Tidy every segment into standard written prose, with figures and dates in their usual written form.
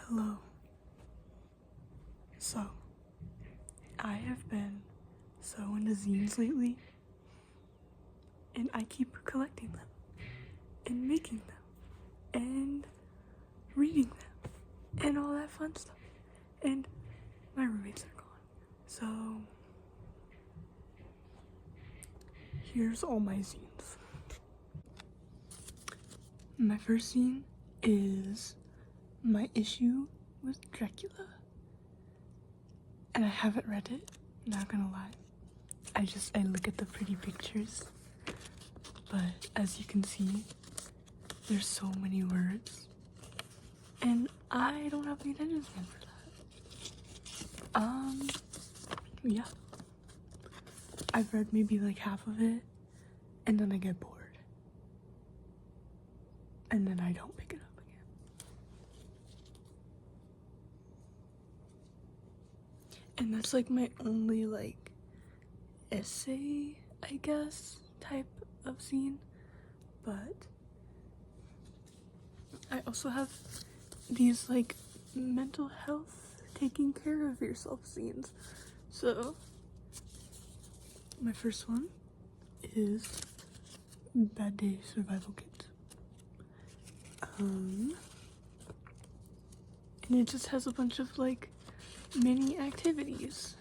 Hello. So, I have been so into zines lately, and I keep collecting them, and making them, and reading them, and all that fun stuff. And my roommates are gone. So, here's all my zines. My first zine is my issue with Dracula. And I haven't read it, not gonna lie. I look at the pretty pictures. But as you can see, there's so many words. And I don't have the attention span for that. Yeah. I've read maybe like half of it, and then I get bored. And then I don't pick it up again. And that's like my only like essay, I guess, type of zine. But I also have these like mental health, taking care of yourself zines. So my first one is Bad Day Survival Kit. And it just has a bunch of like mini activities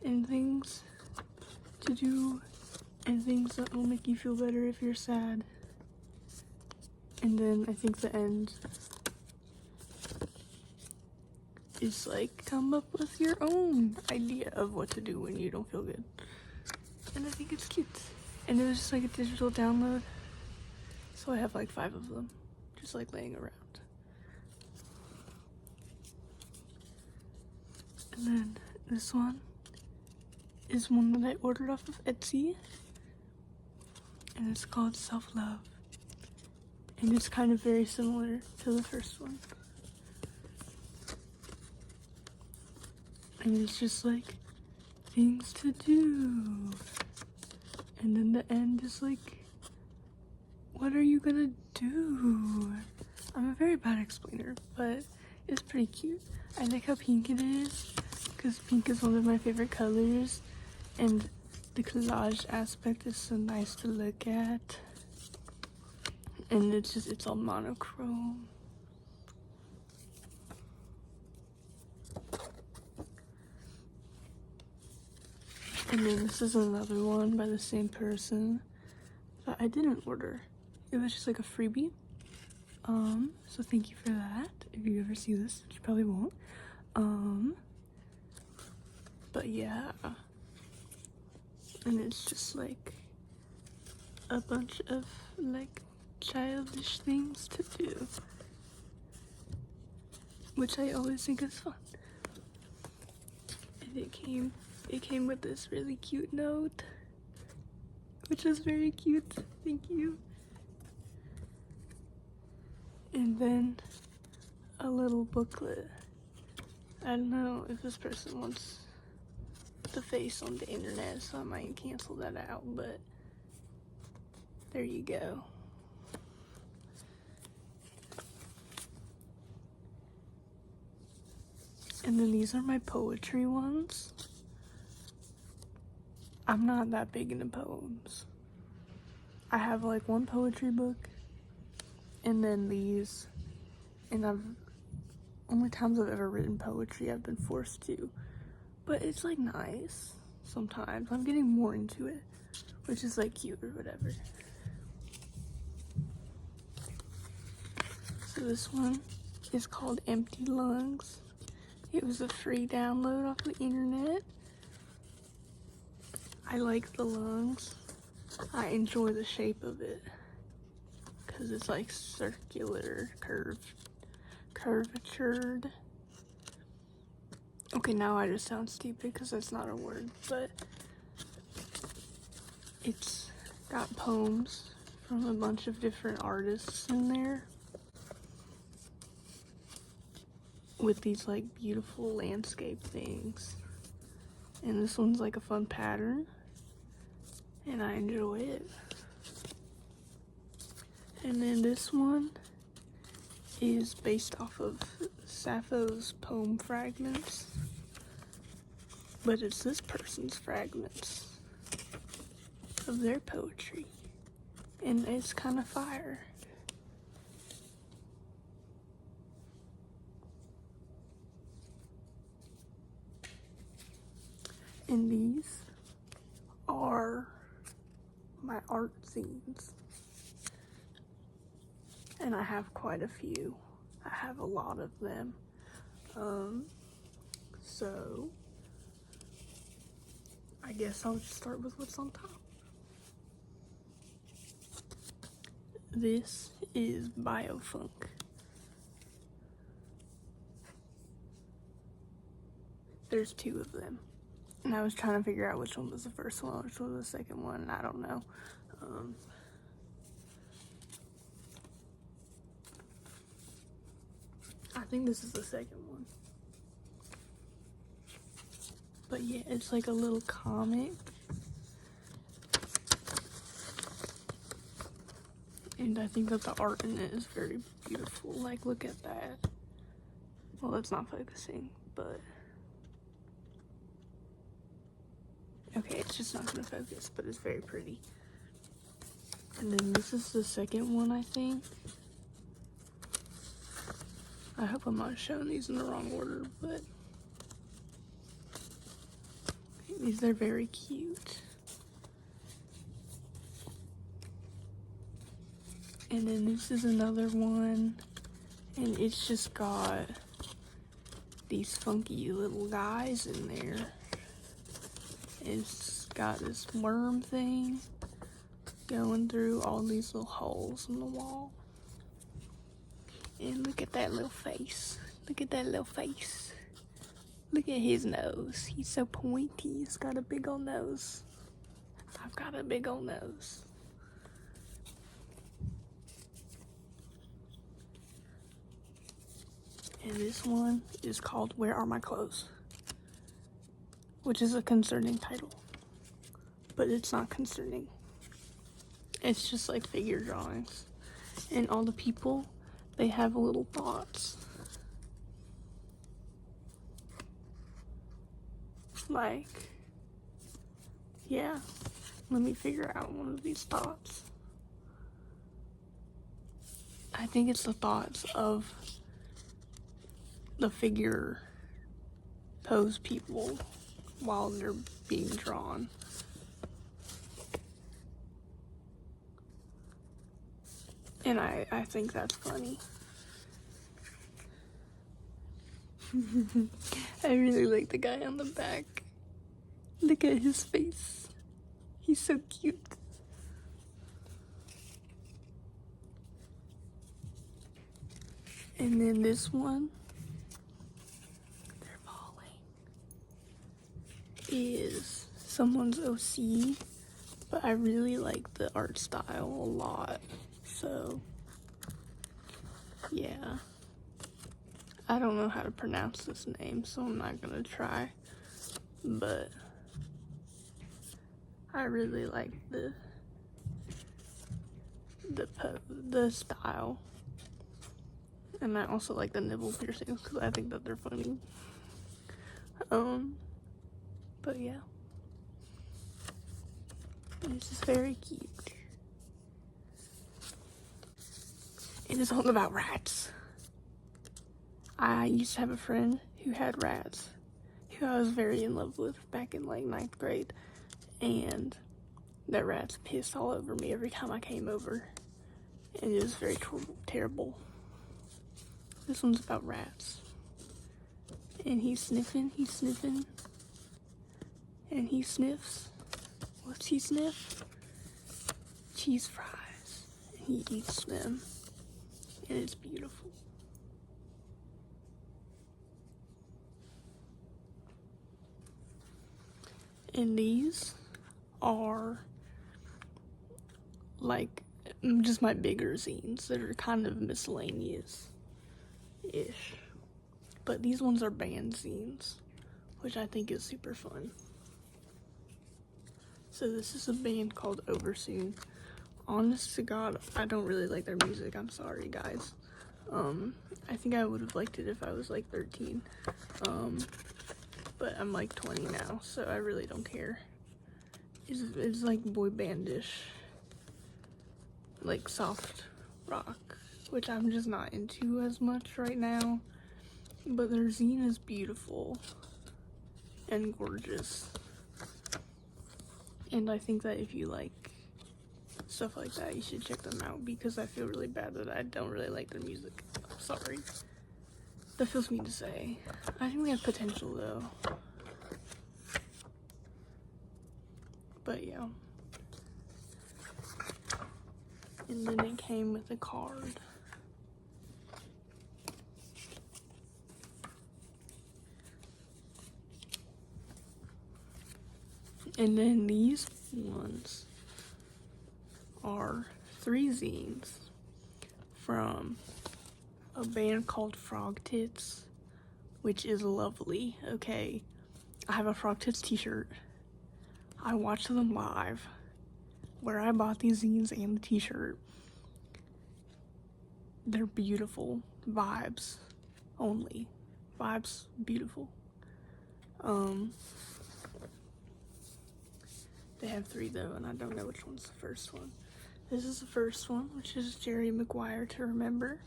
and things to do and things that will make you feel better if you're sad. And then I think the end is like come up with your own idea of what to do when you don't feel good. And I think it's cute. And it was just like a digital download. So I have like 5 of them, just like laying around. And then this one is one that I ordered off of Etsy. And it's called Self-Love. And it's kind of very similar to the first one. And it's just like things to do. And then the end is like, what are you gonna do? I'm a very bad explainer, but it's pretty cute. I like how pink it is, because pink is one of my favorite colors, and the collage aspect is so nice to look at. And it's all monochrome. And then this is another one by the same person that I didn't order. It was just like a freebie. So thank you for that. If you ever see this, which you probably won't. But yeah. And it's just like a bunch of like childish things to do, which I always think is fun. And it came with this really cute note, which is very cute. Thank you. And then a little booklet. I don't know if this person wants the face on the internet, so I might cancel that out, but there you go. And then these are my poetry ones. I'm not that big into poems. I have like one poetry book, and then these, and only times I've ever written poetry I've been forced to, but it's like nice sometimes. I'm getting more into it, which is like cute or whatever. So this one is called Empty Lungs. It was a free download off the internet. I like the lungs. I enjoy the shape of it because it's like circular, curvatured. Okay, now I just sound stupid because that's not a word, but it's got poems from a bunch of different artists in there with these like beautiful landscape things. And this one's like a fun pattern, and I enjoy it. And then this one is based off of Sappho's poem fragments, but it's this person's fragments of their poetry, and it's kind of fire. And these are my art zines, and I have quite a few. I have a lot of them. So I guess I'll just start with what's on top. This is Biofunk. There's two of them, and I was trying to figure out which one was the first one, which was the second one. I don't know. I think this is the second one. But yeah, it's like a little comic. And I think that the art in it is very beautiful. Like, look at that. Well, it's not focusing, but... okay, it's just not gonna focus, but it's very pretty. And then this is the second one, I think. I hope I'm not showing these in the wrong order, but these are very cute. And then this is another one, and it's just got these funky little guys in there. It's got this worm thing going through all these little holes in the wall. And look at that little face. Look at that little face. Look at his nose. He's so pointy. He's got a big old nose. I've got a big old nose. And this one is called Where Are My Clothes? Which is a concerning title. But it's not concerning. It's just like figure drawings. And all the people, they have little thoughts. Like, yeah, let me figure out one of these thoughts. I think it's the thoughts of the figure pose people while they're being drawn. And I think that's funny. I really like the guy on the back. Look at his face. He's so cute. And then this one, they're falling, is someone's OC, but I really like the art style a lot. So, yeah. I don't know how to pronounce this name, so I'm not gonna try. But I really like the style. And I also like the nipple piercings because I think that they're funny. But yeah. It's just very cute. It is all about rats. I used to have a friend who had rats, who I was very in love with back in like 9th grade. And that rats pissed all over me every time I came over. And it was very terrible. This one's about rats. And he's sniffing, and he sniffs. What's he sniff? Cheese fries. And he eats them. And it's beautiful. And these are like just my bigger zines that are kind of miscellaneous-ish. But these ones are band zines, which I think is super fun. So this is a band called Oversoon. Honest to God, I don't really like their music. I'm sorry, guys. I think I would have liked it if I was like 13. But I'm like 20 now, so I really don't care. It's like boy bandish, like soft rock, which I'm just not into as much right now. But their zine is beautiful and gorgeous. And I think that if you like stuff like that, you should check them out, because I feel really bad that I don't really like their music. I'm sorry. That feels mean to say. I think they have potential though. But yeah. And then it came with a card. And then these ones are 3 zines from a band called Frog Tits, which is lovely. Okay, I have a Frog Tits t-shirt. I watched them live, where I bought these zines and the t-shirt. They're beautiful. Vibes only. Vibes beautiful. They have 3 though, and I don't know which one's the first one. This is the first one, which is Jerry Maguire to Remember.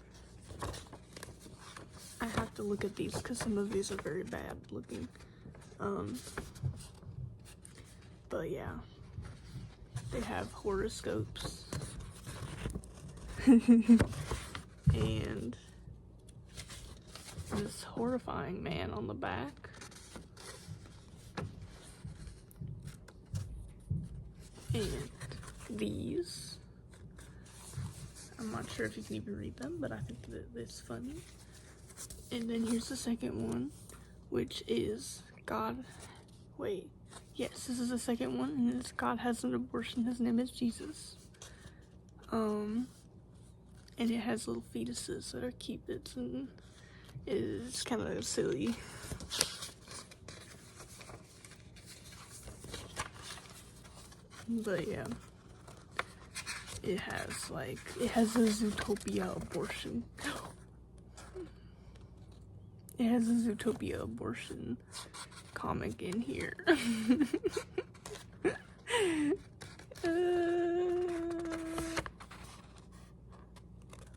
I have to look at these because some of these are very bad looking. But yeah, they have horoscopes. And this horrifying man on the back. And these, I'm not sure if you can even read them, but I think that it's funny. And then here's the second one, which is yes, this is the second one, and it's God has an abortion, his name is Jesus. And it has little fetuses that are cupids, and it's kind of silly. But yeah, it has a Zootopia abortion. It has a Zootopia abortion comic in here.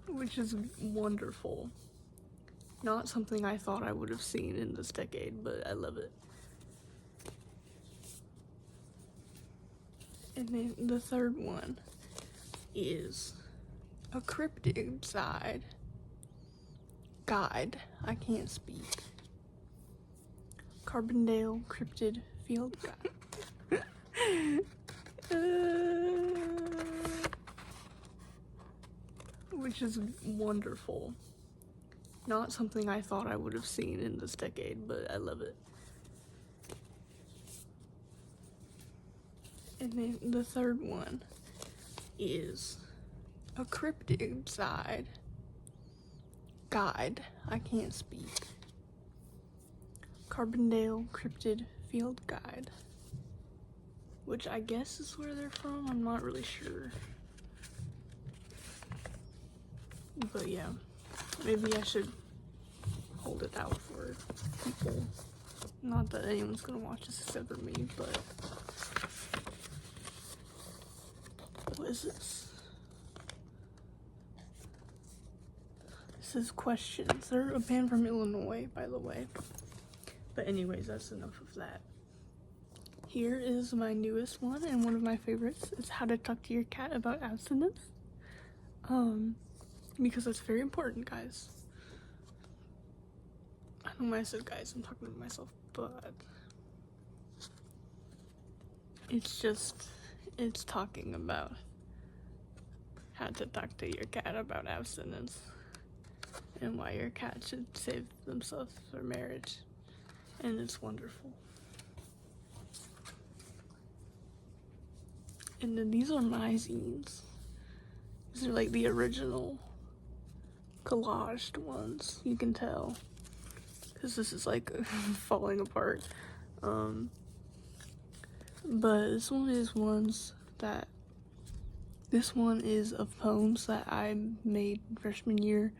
Which is wonderful. Not something I thought I would have seen in this decade, but I love it. And then the third one is a cryptid guide. I can't speak. Carbondale Cryptid Field Guide. Which is wonderful. Not something I thought I would have seen in this decade, but I love it. And then the third one is a cryptid guide. I can't speak. Carbondale Cryptid Field Guide. Which I guess is where they're from. I'm not really sure. But yeah, maybe I should hold it out for people. Not that anyone's gonna watch this except for me, but what is this? This is Questions. They're a band from Illinois, by the way. But anyways, that's enough of that. Here is my newest one, and one of my favorites. It's How to Talk to Your Cat About Abstinence. Because that's very important, guys. I don't know why I said guys, I'm talking to myself, but it's talking about how to talk to your cat about abstinence and why your cat should save themselves for marriage. And it's wonderful. And then these are my zines. These are like the original collaged ones, you can tell. Because this is like falling apart. But this one is of poems that I made freshman year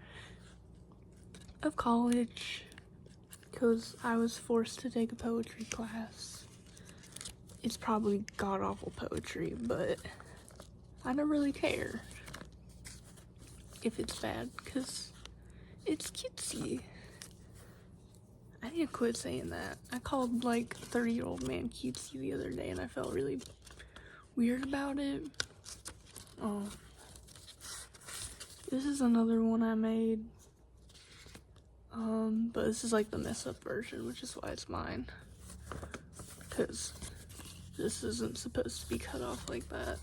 of college, because I was forced to take a poetry class. It's probably god-awful poetry, but I don't really care if it's bad, because it's cutesy. I need to quit saying that. I called, like, a 30-year-old man cutesy the other day, and I felt really weird about it. Oh. This is another one I made. But this is, like, the mess-up version, which is why it's mine. Because this isn't supposed to be cut off like that.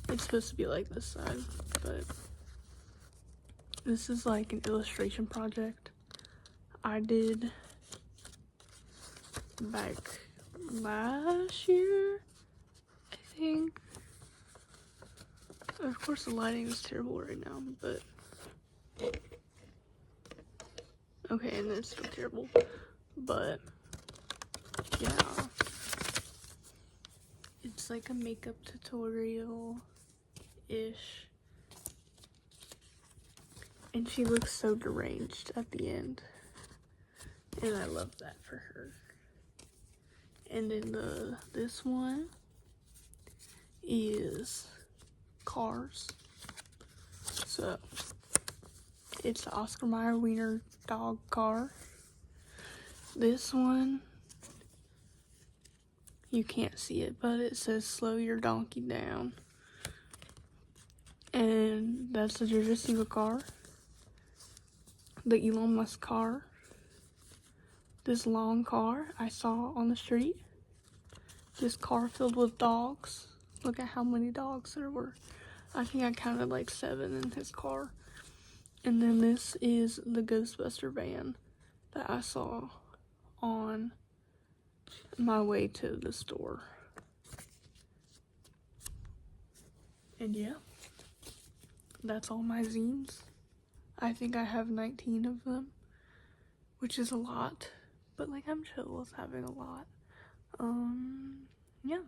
It's supposed to be like this side, but this is like an illustration project I did back last year, I think. Of course the lighting is terrible right now, but okay, and it's still terrible, but yeah. It's like a makeup tutorial-ish. And she looks so deranged at the end. And I love that for her. And then this one is cars. So it's the Oscar Mayer Wiener dog car. This one, you can't see it, but it says slow your donkey down. And that's the Georgia Single car. The Elon Musk car. This long car I saw on the street. This car filled with dogs. Look at how many dogs there were. I think I counted like 7 in his car. And then this is the Ghostbuster van that I saw on my way to the store. And yeah, that's all my zines. I think I have 19 of them, which is a lot, but like I'm chill with having a lot. Yeah.